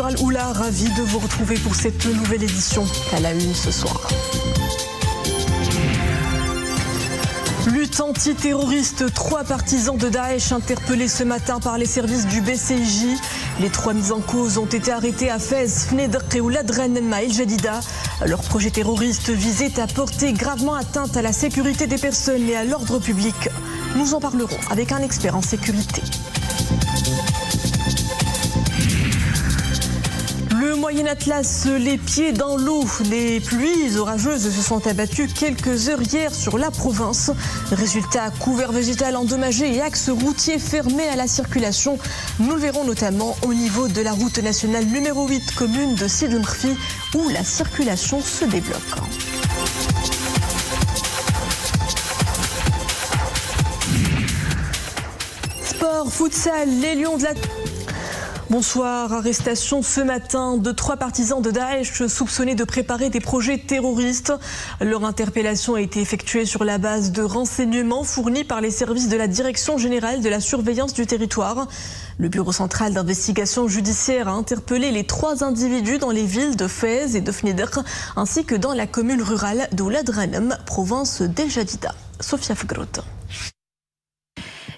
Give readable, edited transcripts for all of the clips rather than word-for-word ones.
Bonsoir Al-Oula, ravi de vous retrouver pour cette nouvelle édition à la une ce soir. Lutte antiterroriste, 3 partisans de Daesh interpellés ce matin par les services du BCJ. Les 3 mis en cause ont été arrêtés à Fès, Fnedq et Oulad Ghanem à El Jadida. Leur projet terroriste visait à porter gravement atteinte à la sécurité des personnes et à l'ordre public. Nous en parlerons avec un expert en sécurité. Le Moyen Atlas, les pieds dans l'eau. Les pluies orageuses se sont abattues quelques heures hier sur la province. Résultat, couvert végétal endommagé et axe routier fermé à la circulation. Nous le verrons notamment au niveau de la route nationale numéro 8, commune de Sid El-Mrfi, où la circulation se débloque. Sport, futsal, les Lions de la... Bonsoir, arrestation ce matin de 3 partisans de Daesh soupçonnés de préparer des projets terroristes. Leur interpellation a été effectuée sur la base de renseignements fournis par les services de la Direction générale de la surveillance du territoire. Le Bureau central d'investigation judiciaire a interpellé les 3 individus dans les villes de Fès et de Fnedq, ainsi que dans la commune rurale d'Oulad Ghanem, province d'El Jadida. Sophia Fgrot.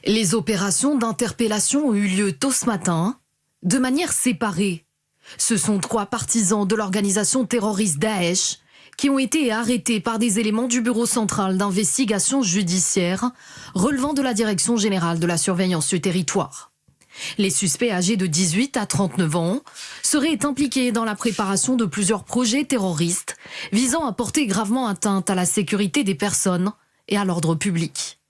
Les opérations d'interpellation ont eu lieu tôt ce matin, de manière séparée. Ce sont 3 partisans de l'organisation terroriste Daesh qui ont été arrêtés par des éléments du Bureau central d'investigation judiciaire relevant de la Direction générale de la surveillance du territoire. Les suspects âgés de 18 à 39 ans seraient impliqués dans la préparation de plusieurs projets terroristes visant à porter gravement atteinte à la sécurité des personnes et à l'ordre public.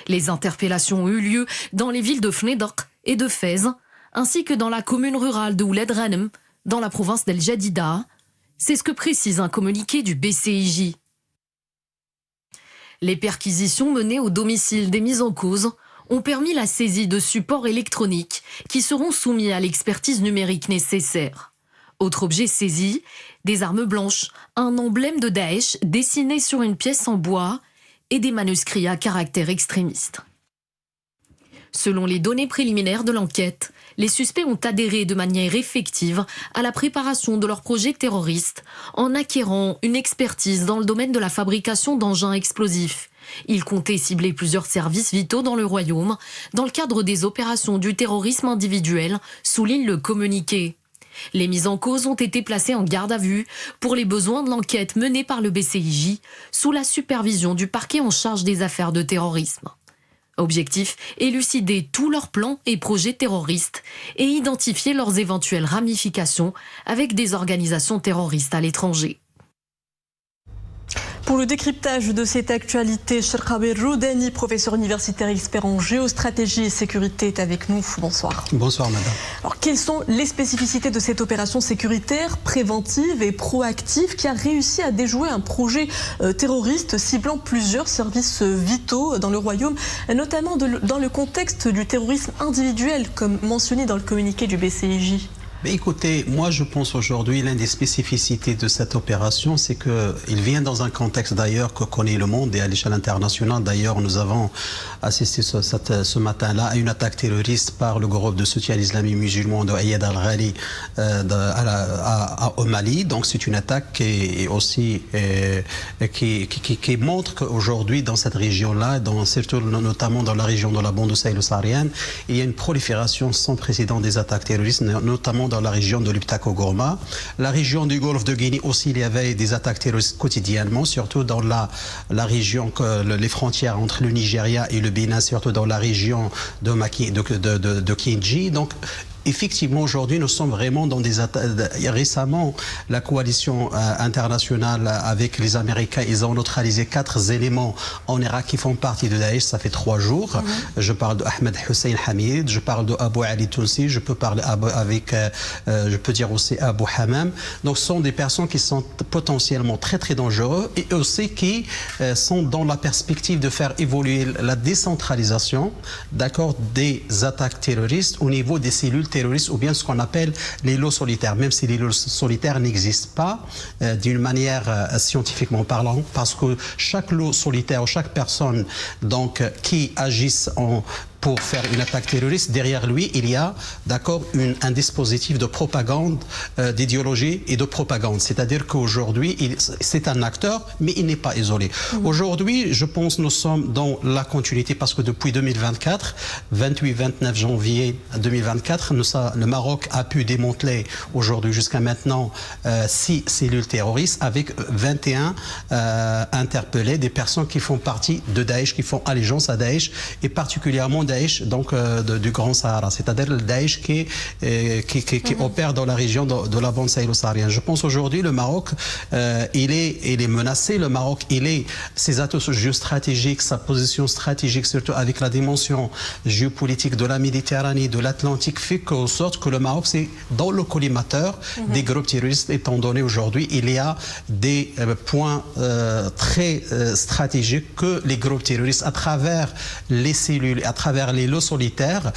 Les interpellations ont eu lieu dans les villes de Fnedq et de Fès, ainsi que dans la commune rurale de Oulad Ghanem, dans la province d'El Jadida. C'est ce que précise un communiqué du BCJ. Les perquisitions menées au domicile des mis en cause ont permis la saisie de supports électroniques qui seront soumis à l'expertise numérique nécessaire. Autre objet saisi, des armes blanches, un emblème de Daesh dessiné sur une pièce en bois et des manuscrits à caractère extrémiste. Selon les données préliminaires de l'enquête, les suspects ont adhéré de manière effective à la préparation de leur projet terroriste en acquérant une expertise dans le domaine de la fabrication d'engins explosifs. Ils comptaient cibler plusieurs services vitaux dans le royaume dans le cadre des opérations du terrorisme individuel, souligne le communiqué. Les mises en cause ont été placées en garde à vue pour les besoins de l'enquête menée par le BCJ sous la supervision du parquet en charge des affaires de terrorisme. Objectif, élucider tous leurs plans et projets terroristes et identifier leurs éventuelles ramifications avec des organisations terroristes à l'étranger. Pour le décryptage de cette actualité, Cherkaber Roudani, professeur universitaire expert en géostratégie et sécurité, est avec nous. Bonsoir. Bonsoir madame. Alors, quelles sont les spécificités de cette opération sécuritaire préventive et proactive qui a réussi à déjouer un projet terroriste ciblant plusieurs services vitaux dans le royaume, notamment dans le contexte du terrorisme individuel, comme mentionné dans le communiqué du BCJ? Mais écoutez, moi je pense aujourd'hui l'une des spécificités de cette opération, c'est qu'il vient dans un contexte d'ailleurs que connaît le monde et à l'échelle internationale. D'ailleurs, nous avons assisté ce matin-là à une attaque terroriste par le groupe de soutien islamique musulman de Ayad al-Ghali au Mali. Donc c'est une attaque qui montre qu'aujourd'hui dans cette région-là, surtout notamment dans la région de la bande sahélo-saharienne, il y a une prolifération sans précédent des attaques terroristes, notamment dans la région de l'Uptako-Gourma. La région du Golfe de Guinée aussi, il y avait des attaques terroristes quotidiennement, surtout dans la région, les frontières entre le Nigeria et le Bénin, surtout dans la région de Kinji. Donc, effectivement, aujourd'hui, nous sommes vraiment dans des attaques. Récemment, la coalition internationale avec les Américains, ils ont neutralisé 4 éléments en Irak qui font partie de Daesh. Ça fait 3 jours. Je parle d'Ahmed Hussein Hamid, je parle d'Abou Ali Tounsi, je peux dire aussi Abou Hamam. Donc, ce sont des personnes qui sont potentiellement très, très dangereuses et aussi qui sont dans la perspective de faire évoluer la décentralisation, d'accord, des attaques terroristes au niveau des cellules terroristes ou bien ce qu'on appelle les lots solitaires, même si les lots solitaires n'existent pas d'une manière scientifiquement parlant, parce que chaque lot solitaire ou chaque personne donc, qui agisse pour faire une attaque terroriste, derrière lui, il y a, d'accord, un dispositif de propagande, d'idéologie et de propagande. C'est-à-dire qu'aujourd'hui, c'est un acteur, mais il n'est pas isolé. Aujourd'hui, je pense que nous sommes dans la continuité parce que depuis 2024, 28-29 janvier 2024, le Maroc a pu démanteler aujourd'hui jusqu'à maintenant 6 cellules terroristes avec 21 interpellés, des personnes qui font partie de Daesh, qui font allégeance à Daesh et particulièrement Daesh donc, du Grand Sahara, c'est-à-dire le Daesh qui opère dans la région de la bande sahélo-saharienne. Je pense aujourd'hui le Maroc, il est menacé. Le Maroc, ses atouts géostratégiques, sa position stratégique, surtout avec la dimension géopolitique de la Méditerranée, de l'Atlantique, fait en sorte que le Maroc, c'est dans le collimateur des groupes terroristes, étant donné aujourd'hui, il y a des points très stratégiques que les groupes terroristes, à travers les cellules, à travers les lots solitaires,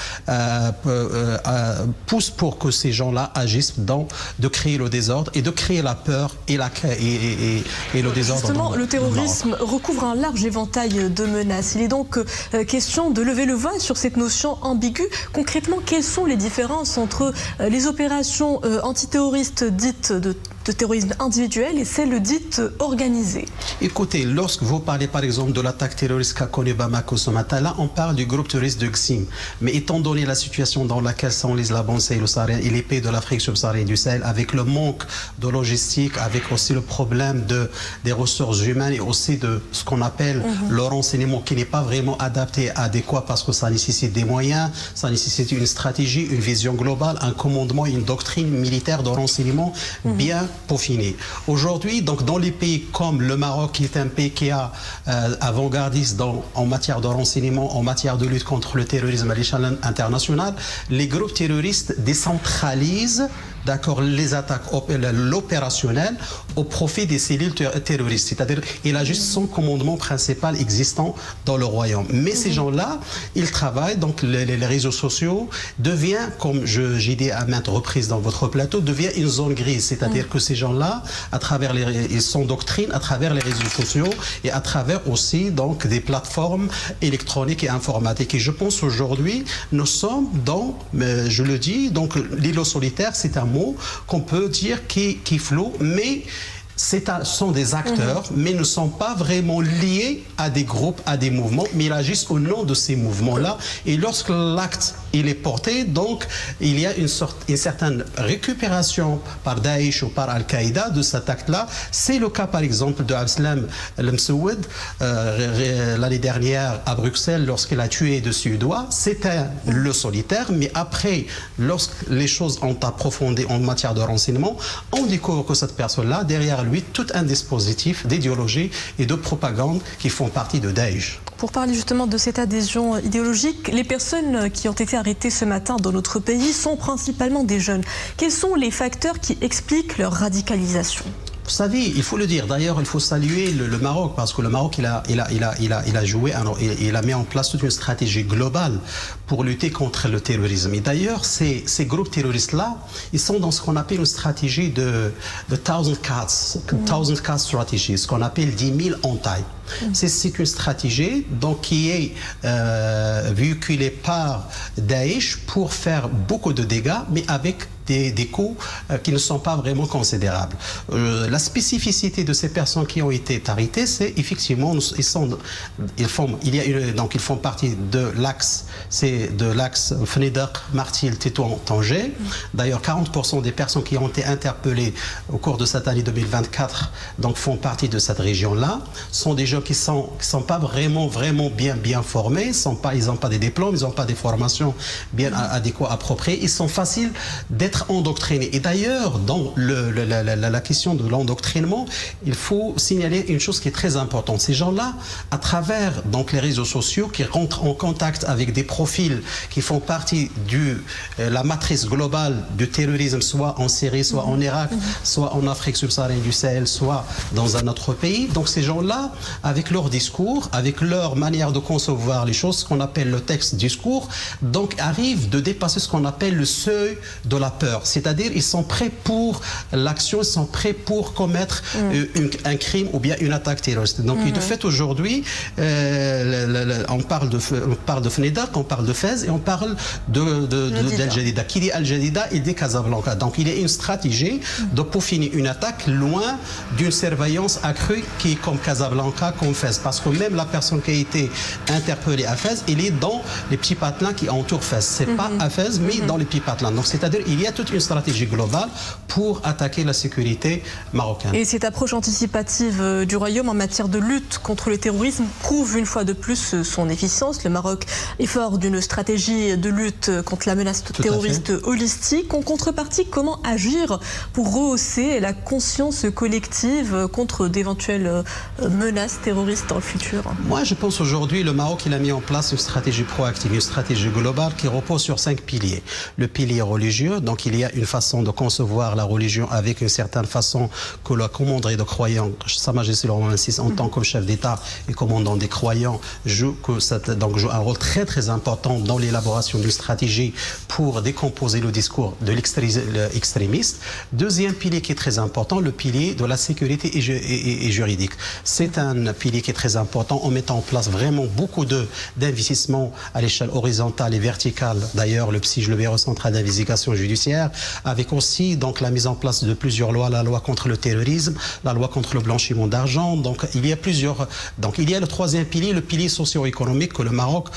poussent pour que ces gens-là agissent de créer le désordre et de créer la peur et le désordre. Justement, le terrorisme recouvre un large éventail de menaces. Il est donc question de lever le voile sur cette notion ambiguë. Concrètement, quelles sont les différences entre les opérations antiterroristes dites de terrorisme individuel et celles dites organisées? Écoutez, lorsque vous parlez par exemple de l'attaque terroriste qu'a connue Bamako ce matin, là on parle du groupe terroriste de Xim. Mais étant donné la situation dans laquelle s'enlise la bande sahélo-saharienne et les pays de l'Afrique subsaharienne du Sahel, avec le manque de logistique, avec aussi le problème des ressources humaines et aussi de ce qu'on appelle le renseignement qui n'est pas vraiment adapté, adéquat, parce que ça nécessite des moyens, ça nécessite une stratégie, une vision globale, un commandement, une doctrine militaire de renseignement bien peaufinée. Aujourd'hui, donc dans les pays comme le Maroc, qui est un pays qui est avant-gardiste en matière de renseignement, en matière de lutte contre le terrorisme à l'échelle internationale, les groupes terroristes décentralisent les attaques, l'opérationnel au profit des cellules terroristes. C'est-à-dire qu'il a juste son commandement principal existant dans le royaume. Mais ces gens-là, ils travaillent, donc les réseaux sociaux devient, comme j'ai dit à maintes reprises dans votre plateau, devient une zone grise. C'est-à-dire que ces gens-là, ils sont doctrines à travers les réseaux sociaux et à travers aussi donc des plateformes électroniques et informatiques. Et je pense aujourd'hui, nous sommes dans, je le dis, donc l'îlot solitaire, c'est un mot qu'on peut dire qui est flou, mais sont des acteurs, mais ne sont pas vraiment liés à des groupes, à des mouvements, mais ils agissent au nom de ces mouvements-là. Et lorsque l'acte est porté, donc il y a une certaine récupération par Daesh ou par Al-Qaïda de cet acte-là. C'est le cas par exemple de Abdeslam El-Msoued l'année dernière à Bruxelles lorsqu'il a tué deux Suédois. C'était le solitaire, mais après, lorsque les choses ont approfondi en matière de renseignement, on découvre que cette personne-là, derrière lui, tout un dispositif d'idéologie et de propagande qui font partie de Daesh. Pour parler justement de cette adhésion idéologique, les personnes qui ont été arrêtées ce matin dans notre pays sont principalement des jeunes. Quels sont les facteurs qui expliquent leur radicalisation ? Vous savez, il faut le dire. D'ailleurs, il faut saluer le Maroc parce que le Maroc, il a joué, il a mis en place toute une stratégie globale pour lutter contre le terrorisme. Et d'ailleurs, ces groupes terroristes-là, ils sont dans ce qu'on appelle une stratégie de 1000 cuts strategy, ce qu'on appelle 10 000 entailles. C'est une stratégie donc, qui est véhiculée par Daesh pour faire beaucoup de dégâts, mais avec des coûts qui ne sont pas vraiment considérables. La spécificité de ces personnes qui ont été arrêtées, c'est effectivement, ils font partie de l'axe, c'est de l'axe Fnidaq, Martil, Tétouan, Tanger. D'ailleurs, 40% des personnes qui ont été interpellées au cours de cette année 2024 donc, font partie de cette région-là. Sont des gens qui sont pas vraiment bien formés, ils n'ont pas des diplômes, ils n'ont pas des formations bien adéquates, appropriées. Ils sont faciles d'être endoctrinés. Et d'ailleurs, dans la question de l'endoctrinement, il faut signaler une chose qui est très importante. Ces gens-là, à travers donc, les réseaux sociaux, qui rentrent en contact avec des profils qui font partie de la matrice globale du terrorisme, soit en Syrie, soit en Irak, soit en Afrique subsaharienne du Sahel, soit dans un autre pays. Donc ces gens-là, avec leur discours, avec leur manière de concevoir les choses, ce qu'on appelle le texte discours, donc arrivent de dépasser ce qu'on appelle le seuil de la peur. l'heure, c'est-à-dire ils sont prêts pour l'action, ils sont prêts pour commettre un crime ou bien une attaque terroriste. Donc de fait aujourd'hui, on parle de Fneda, on parle de Fès et on parle d'Al Jadida. Qui dit Al Jadida et dit Casablanca. Donc il y a une stratégie de peaufiner une attaque loin d'une surveillance accrue qui est comme Casablanca, comme Fès. Parce que même la personne qui a été interpellée à Fès, il est dans les petits patelins qui entourent Fès. C'est pas à Fès, mais dans les petits patelins. Donc c'est-à-dire il y a toute une stratégie globale pour attaquer la sécurité marocaine. Et cette approche anticipative du Royaume en matière de lutte contre le terrorisme prouve une fois de plus son efficience. Le Maroc est fort d'une stratégie de lutte contre la menace terroriste holistique. En contrepartie, comment agir pour rehausser la conscience collective contre d'éventuelles menaces terroristes dans le futur? Moi, je pense aujourd'hui, le Maroc, il a mis en place une stratégie proactive, une stratégie globale qui repose sur 5 piliers. Le pilier religieux, donc il y a une façon de concevoir la religion avec une certaine façon que la commanderie de croyants, Sa Majesté le Roi VI, en tant que chef d'État et commandant des croyants, joue un rôle très très important dans l'élaboration d'une stratégie pour décomposer le discours de l'extrémiste. Deuxième pilier qui est très important, le pilier de la sécurité et juridique. C'est un pilier qui est très important en mettant en place vraiment beaucoup d'investissements à l'échelle horizontale et verticale. D'ailleurs, le Bureau central d'investigation judiciaire, avec aussi donc la mise en place de plusieurs lois, la loi contre le terrorisme, la loi contre le blanchiment d'argent. Donc il y a plusieurs. Donc il y a le troisième pilier, le pilier socio-économique, que le Maroc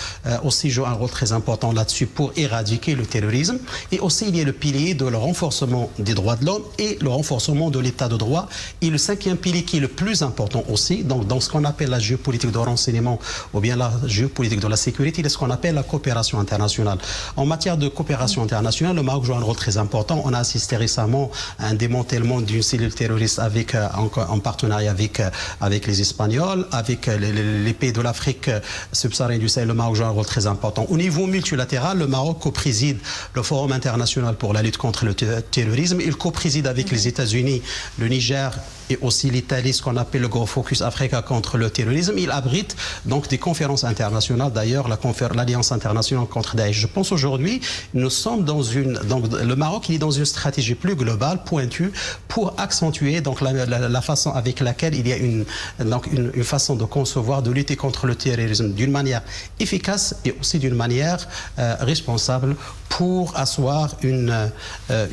aussi joue un rôle très important là-dessus pour éradiquer le terrorisme. Et aussi il y a le pilier de le renforcement des droits de l'homme et le renforcement de l'état de droit. Et le cinquième pilier qui est le plus important aussi, donc dans ce qu'on appelle la géopolitique de renseignement ou bien la géopolitique de la sécurité, c'est ce qu'on appelle la coopération internationale. En matière de coopération internationale, le Maroc joue un rôle très important. On a assisté récemment à un démantèlement d'une cellule terroriste en partenariat avec les Espagnols, avec les pays de l'Afrique subsaharienne du Sahel. Le Maroc joue un rôle très important. Au niveau multilatéral, le Maroc co-préside le Forum international pour la lutte contre le terrorisme. Il co-préside avec les États-Unis, le Niger et aussi l'Italie, ce qu'on appelle le Gros Focus Africa contre le terrorisme. Il abrite donc des conférences internationales, d'ailleurs l'Alliance internationale contre Daesh. Je pense aujourd'hui, nous sommes dans le Maroc il est dans une stratégie plus globale, pointue, pour accentuer donc la façon avec laquelle il y a une façon de concevoir, de lutter contre le terrorisme d'une manière efficace et aussi d'une manière responsable pour asseoir une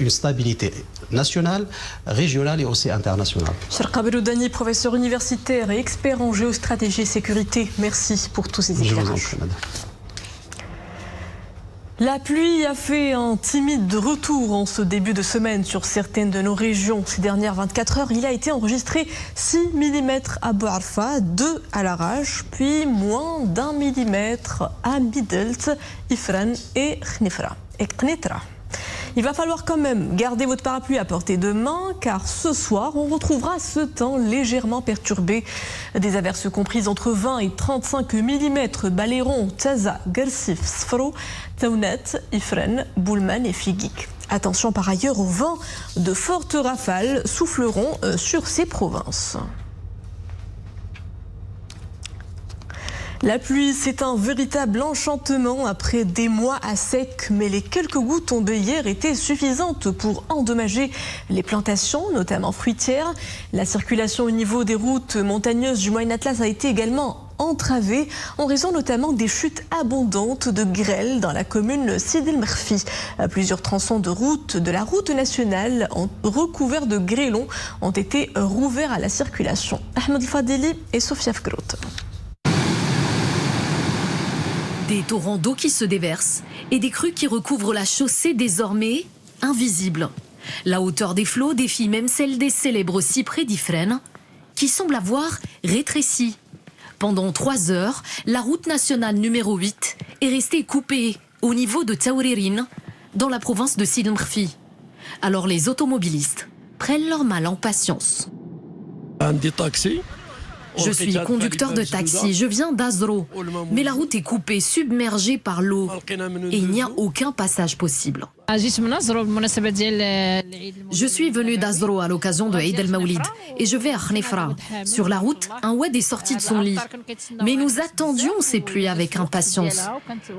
stabilité nationale, régionale et aussi internationale. Cherka Beloudani, professeur universitaire et expert en géostratégie et sécurité, merci pour tous ces éclairages. Je vous en prie, madame. La pluie a fait un timide retour en ce début de semaine sur certaines de nos régions. Ces dernières 24 heures, il a été enregistré 6 mm à Bouarfa, 2 à Larache, puis moins d'1 millimètre à Midelt, Ifren et Khnitra. Il va falloir quand même garder votre parapluie à portée de main car ce soir, on retrouvera ce temps légèrement perturbé. Des averses comprises entre 20 et 35 mm, Baléron, Taza, Gersif, Sfro, Taounet, Ifren, Boulman et Figik. Attention par ailleurs aux vents, de fortes rafales souffleront sur ces provinces. La pluie, c'est un véritable enchantement après des mois à sec, mais les quelques gouttes tombées hier étaient suffisantes pour endommager les plantations, notamment fruitières. La circulation au niveau des routes montagneuses du Moyen Atlas a été également entravée en raison notamment des chutes abondantes de grêle dans la commune Sidi El Merfi. Plusieurs tronçons de route de la route nationale recouverts de grêlons ont été rouverts à la circulation. Ahmed Fadeli et Sofia Fgrout. Des torrents d'eau qui se déversent et des crues qui recouvrent la chaussée désormais invisible. La hauteur des flots défie même celle des célèbres cyprès d'Ifren qui semblent avoir rétréci. Pendant 3 heures, la route nationale numéro 8 est restée coupée au niveau de Taouririne dans la province de Sidi El Merfi. Alors les automobilistes prennent leur mal en patience. Je suis conducteur de taxi, je viens d'Azro, mais la route est coupée, submergée par l'eau et il n'y a aucun passage possible. Je suis venu d'Azro à l'occasion de Eid el-Mawlid et je vais à Khnifra. Sur la route, un oued est sorti de son lit. Mais nous attendions ces pluies avec impatience.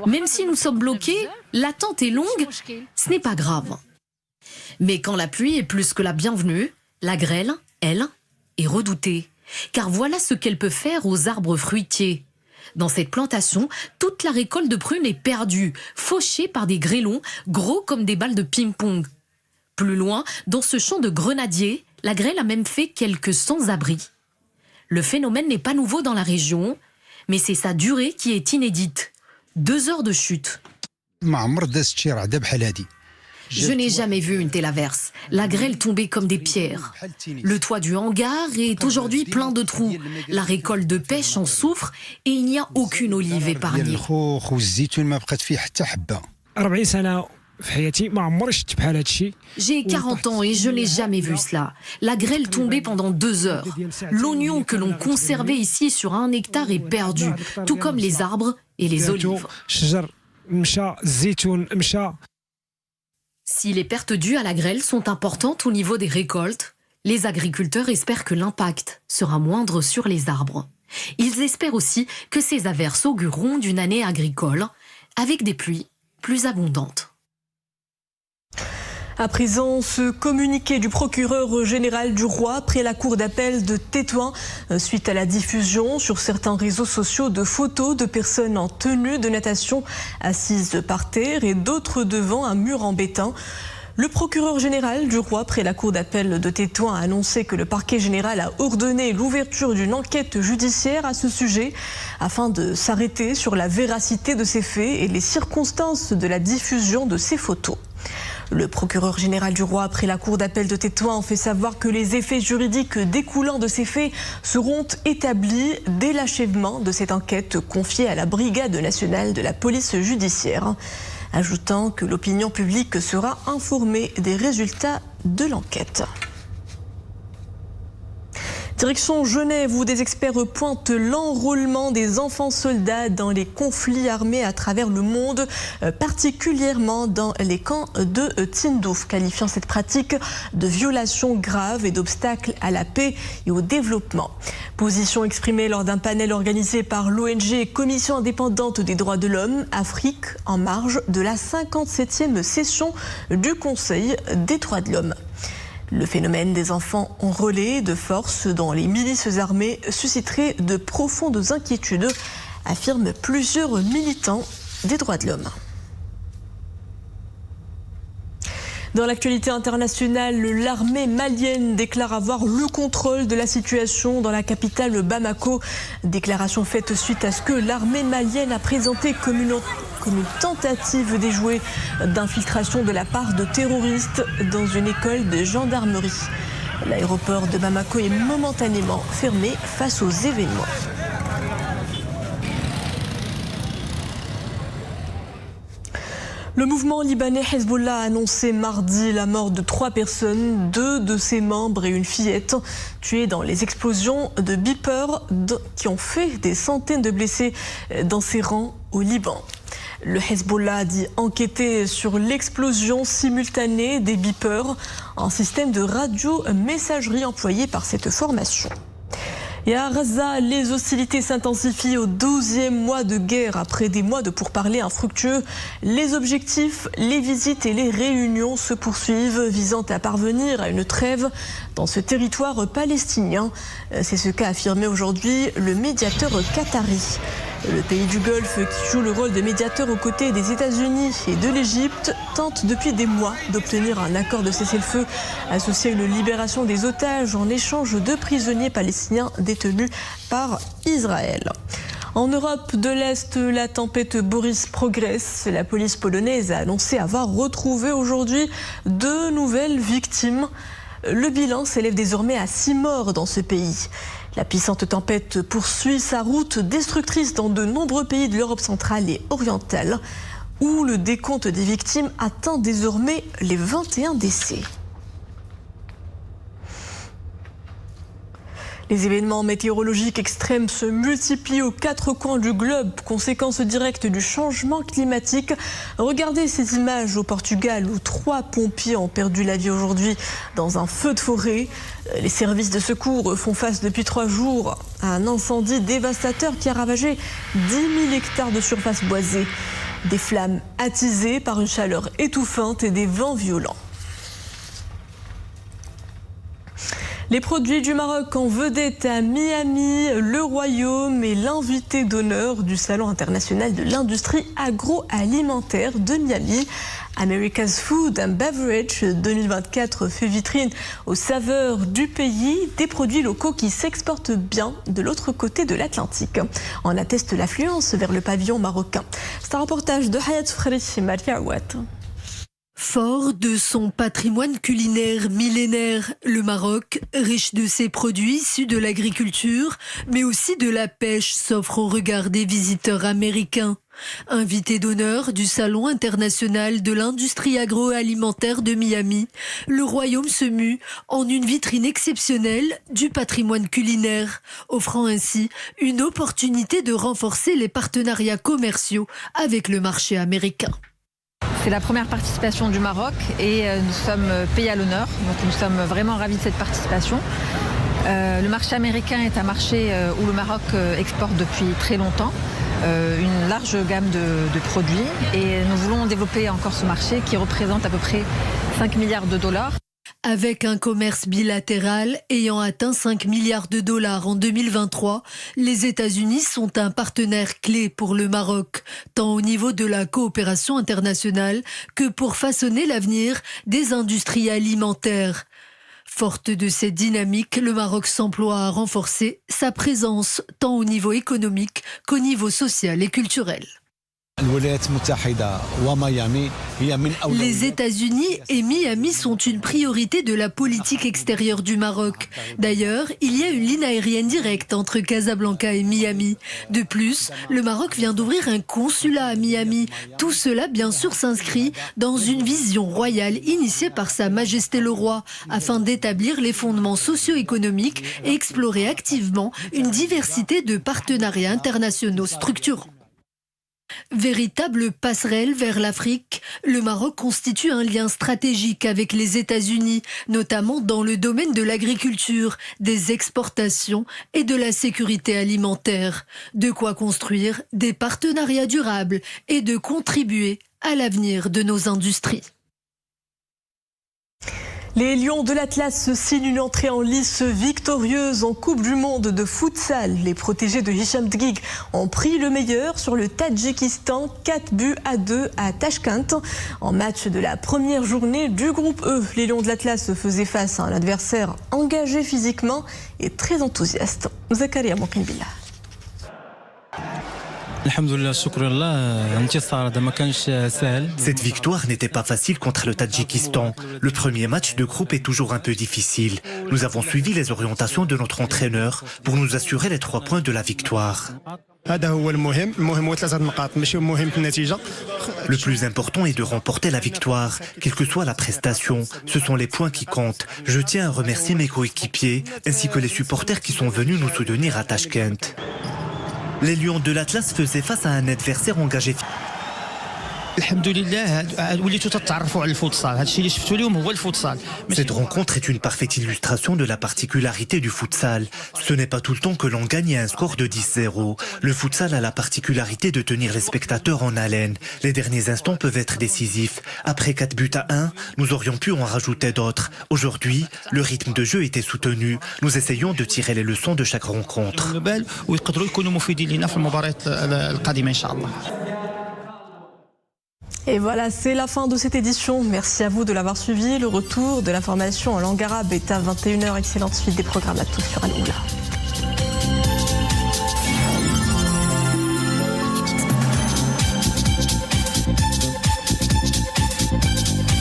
Même si nous sommes bloqués, l'attente est longue, ce n'est pas grave. Mais quand la pluie est plus que la bienvenue, la grêle, elle, est redoutée. Car voilà ce qu'elle peut faire aux arbres fruitiers. Dans cette plantation, toute la récolte de prunes est perdue, fauchée par des grêlons gros comme des balles de ping-pong. Plus loin, dans ce champ de grenadiers, la grêle a même fait quelques sans-abri. Le phénomène n'est pas nouveau dans la région, mais c'est sa durée qui est inédite. 2 heures de chute. Je n'ai jamais vu une telle averse. La grêle tombait comme des pierres. Le toit du hangar est aujourd'hui plein de trous. La récolte de pêche en souffre et il n'y a aucune olive épargnée. J'ai 40 ans et je n'ai jamais vu cela. La grêle tombait pendant 2 heures. L'oignon que l'on conservait ici sur 1 hectare est perdu, tout comme les arbres et les olives. Si les pertes dues à la grêle sont importantes au niveau des récoltes, les agriculteurs espèrent que l'impact sera moindre sur les arbres. Ils espèrent aussi que ces averses augureront d'une année agricole avec des pluies plus abondantes. À présent, ce communiqué du procureur général du roi après la cour d'appel de Tétouan suite à la diffusion sur certains réseaux sociaux de photos de personnes en tenue de natation assises par terre et d'autres devant un mur en béton. Le procureur général du roi près la cour d'appel de Tétouan a annoncé que le parquet général a ordonné l'ouverture d'une enquête judiciaire à ce sujet afin de s'arrêter sur la véracité de ces faits et les circonstances de la diffusion de ces photos. Le procureur général du roi, après la cour d'appel de Tétouan, fait savoir que les effets juridiques découlant de ces faits seront établis dès l'achèvement de cette enquête confiée à la Brigade nationale de la police judiciaire, ajoutant que l'opinion publique sera informée des résultats de l'enquête. Direction Genève où des experts pointent l'enrôlement des enfants soldats dans les conflits armés à travers le monde, particulièrement dans les camps de Tindouf, qualifiant cette pratique de violation grave et d'obstacle à la paix et au développement. Position exprimée lors d'un panel organisé par l'ONG Commission indépendante des droits de l'homme Afrique en marge de la 57e session du Conseil des droits de l'homme. Le phénomène des enfants enrôlés de force dans les milices armées susciterait de profondes inquiétudes, affirment plusieurs militants des droits de l'homme. Dans l'actualité internationale, l'armée malienne déclare avoir le contrôle de la situation dans la capitale Bamako. Déclaration faite suite à ce que l'armée malienne a présenté comme une tentative déjouée d'infiltration de la part de terroristes dans une école de gendarmerie. L'aéroport de Bamako est momentanément fermé face aux événements. Le mouvement libanais Hezbollah a annoncé mardi la mort de 3 personnes, 2 de ses membres et une fillette, tués dans les explosions de beepers qui ont fait des centaines de blessés dans ses rangs au Liban. Le Hezbollah dit enquêter sur l'explosion simultanée des beepers, un système de radio-messagerie employé par cette formation. Et à Gaza, les hostilités s'intensifient au 12e mois de guerre. Après des mois de pourparlers infructueux, les objectifs, les visites et les réunions se poursuivent, visant à parvenir à une trêve dans ce territoire palestinien. C'est ce qu'a affirmé aujourd'hui le médiateur qatari. Le pays du Golfe, qui joue le rôle de médiateur aux côtés des États-Unis et de l'Égypte, tente depuis des mois d'obtenir un accord de cessez-le-feu associé à une libération des otages en échange de prisonniers palestiniens détenus par Israël. En Europe de l'Est, la tempête Boris progresse. La police polonaise a annoncé avoir retrouvé aujourd'hui 2 nouvelles victimes. Le bilan s'élève désormais à 6 morts dans ce pays. La puissante tempête poursuit sa route destructrice dans de nombreux pays de l'Europe centrale et orientale, où le décompte des victimes atteint désormais les 21 décès. Les événements météorologiques extrêmes se multiplient aux 4 coins du globe, conséquence directe du changement climatique. Regardez ces images au Portugal où 3 pompiers ont perdu la vie aujourd'hui dans un feu de forêt. Les services de secours font face depuis 3 jours à un incendie dévastateur qui a ravagé 10 000 hectares de surface boisée. Des flammes attisées par une chaleur étouffante et des vents violents. Les produits du Maroc en vedette à Miami, le Royaume est l'invité d'honneur du Salon international de l'industrie agroalimentaire de Miami. America's Food and Beverage 2024 fait vitrine aux saveurs du pays, des produits locaux qui s'exportent bien de l'autre côté de l'Atlantique. En atteste l'affluence vers le pavillon marocain. C'est un reportage de Hayat Fkhri et Maria Awad. Fort de son patrimoine culinaire millénaire, le Maroc, riche de ses produits issus de l'agriculture, mais aussi de la pêche, s'offre au regard des visiteurs américains. Invité d'honneur du Salon international de l'industrie agroalimentaire de Miami, le Royaume se mue en une vitrine exceptionnelle du patrimoine culinaire, offrant ainsi une opportunité de renforcer les partenariats commerciaux avec le marché américain. C'est la première participation du Maroc et nous sommes payés à l'honneur, donc nous sommes vraiment ravis de cette participation. Le marché américain est un marché où le Maroc exporte depuis très longtemps une large gamme de produits et nous voulons développer encore ce marché qui représente à peu près 5 milliards de dollars. Avec un commerce bilatéral ayant atteint 5 milliards de dollars en 2023, les États-Unis sont un partenaire clé pour le Maroc, tant au niveau de la coopération internationale que pour façonner l'avenir des industries alimentaires. Forte de cette dynamique, le Maroc s'emploie à renforcer sa présence tant au niveau économique qu'au niveau social et culturel. Les États-Unis et Miami sont une priorité de la politique extérieure du Maroc. D'ailleurs, il y a une ligne aérienne directe entre Casablanca et Miami. De plus, le Maroc vient d'ouvrir un consulat à Miami. Tout cela, bien sûr, s'inscrit dans une vision royale initiée par Sa Majesté le Roi, afin d'établir les fondements socio-économiques et explorer activement une diversité de partenariats internationaux structurants. Véritable passerelle vers l'Afrique, le Maroc constitue un lien stratégique avec les États-Unis, notamment dans le domaine de l'agriculture, des exportations et de la sécurité alimentaire. De quoi construire des partenariats durables et de contribuer à l'avenir de nos industries. Les Lions de l'Atlas signent une entrée en lice victorieuse en Coupe du Monde de futsal. Les protégés de Hicham Dgig ont pris le meilleur sur le Tadjikistan, 4-2 à Tashkent. En match de la première journée du groupe E, les Lions de l'Atlas faisaient face à un adversaire engagé physiquement et très enthousiaste. Zakaria Mokrimbila. Cette victoire n'était pas facile contre le Tadjikistan. Le premier match de groupe est toujours un peu difficile. Nous avons suivi les orientations de notre entraîneur pour nous assurer les 3 points de la victoire. Le plus important est de remporter la victoire, quelle que soit la prestation. Ce sont les points qui comptent. Je tiens à remercier mes coéquipiers ainsi que les supporters qui sont venus nous soutenir à Tashkent. Les Lions de l'Atlas faisaient face à un adversaire engagé. Cette rencontre est une parfaite illustration de la particularité du futsal. Ce n'est pas tout le temps que l'on gagne à un score de 10-0. Le futsal a la particularité de tenir les spectateurs en haleine. Les derniers instants peuvent être décisifs. Après 4-1, nous aurions pu en rajouter d'autres. Aujourd'hui, le rythme de jeu était soutenu. Nous essayons de tirer les leçons de chaque rencontre. Et voilà, c'est la fin de cette édition. Merci à vous de l'avoir suivi. Le retour de l'information en langue arabe est à 21h. Excellente suite des programmes à tous sur Al Oula.